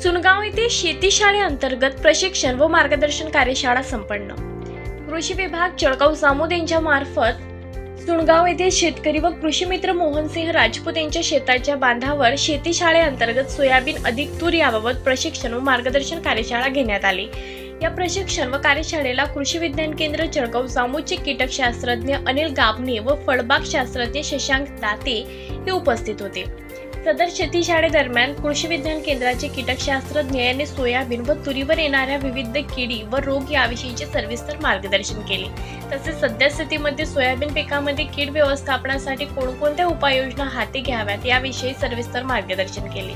सुनगाव येथे शेती शाळेअंतर्गत प्रशिक्षण व मार्गदर्शन कार्यशाळा संपन्न। कृषी विभाग जळगाव जामोद यांच्या मार्फत सुनगाव येथे शेतकरी व कृषी मित्र मोहनसिंह राजपूत यांच्या शेताच्या बांधावर शेती शाळेअंतर्गत सोयाबीन अधिक तूर याबाबत प्रशिक्षण व मार्गदर्शन कार्यशाळा घेण्यात आली। या प्रशिक्षण व कार्यशाळेला कृषी विज्ञान केंद्र जळगाव जामोदचे कीटकशास्त्रज्ञ अनिल गाबणे व फळबाग शास्त्रज्ञ शशांक दाते हे उपस्थित होते। सदर शेती शाळेदरम्यान कृषी विज्ञान केंद्राचे कीटकशास्त्रज्ञ यांनी सोयाबीन व तुरीवर येणाऱ्या विविध किडी व रोग याविषयीचे सविस्तर मार्गदर्शन केले। तसेच सद्यस्थितीमध्ये सोयाबीन पिकामध्ये कीड व्यवस्थापनासाठी कोणकोणत्या उपाययोजना हाती घ्याव्यात याविषयी सविस्तर मार्गदर्शन केले।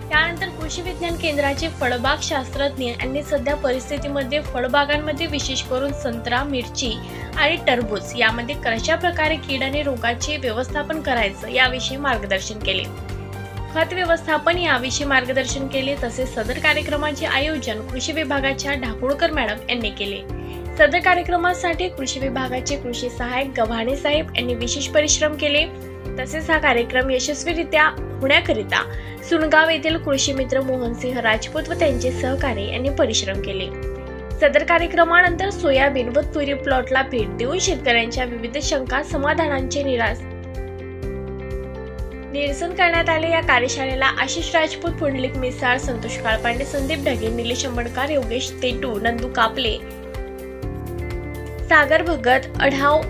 त्यानंतर कृषी विज्ञान केंद्राचे फळबाग शास्त्रज्ञ यांनी सध्या परिस्थितीमध्ये फळबागांमध्ये विशेष करून संत्रा, मिरची आणि टरबूज यामध्ये कशा प्रकारे कीड आणि रोगाचे व्यवस्थापन करायचं याविषयी मार्गदर्शन केले। खत व्यवस्थापन याविषयी मार्गदर्शन केले। तसेच सदर कार्यक्रमाचे आयोजन कृषी विभागाच्या ढाकुळकर मॅडम यांनी केले। सदर कार्यक्रमासाठी कृषी विभागाचे कृषी सहाय्यक गव्हाणे साहेब यांनी विशेष परिश्रम केले। तसेच हा कार्यक्रम यशस्वीरित्या होण्याकरिता सुनगाव येथील कृषी मित्र मोहनसिंह राजपूत व त्यांचे सहकारी यांनी परिश्रम केले। सदर कार्यक्रमानंतर सोयाबीन व तुरी प्लॉटला भेट देऊन शेतकऱ्यांच्या विविध शंका समाधानांचे निरसन करण्यात आले। या कार्यशाळेला आशिष राजपूत, पुंडलिक मिसाळ, संतोष काळपांडे, संदीप ढगे, निलेश अंबडकर, योगेश तेटू, नंदू कापले, सागर भगत, अढाव,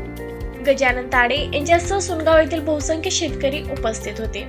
गजानन ताडे यांच्यासह सुनगाव येथील बहुसंख्य शेतकरी उपस्थित होते।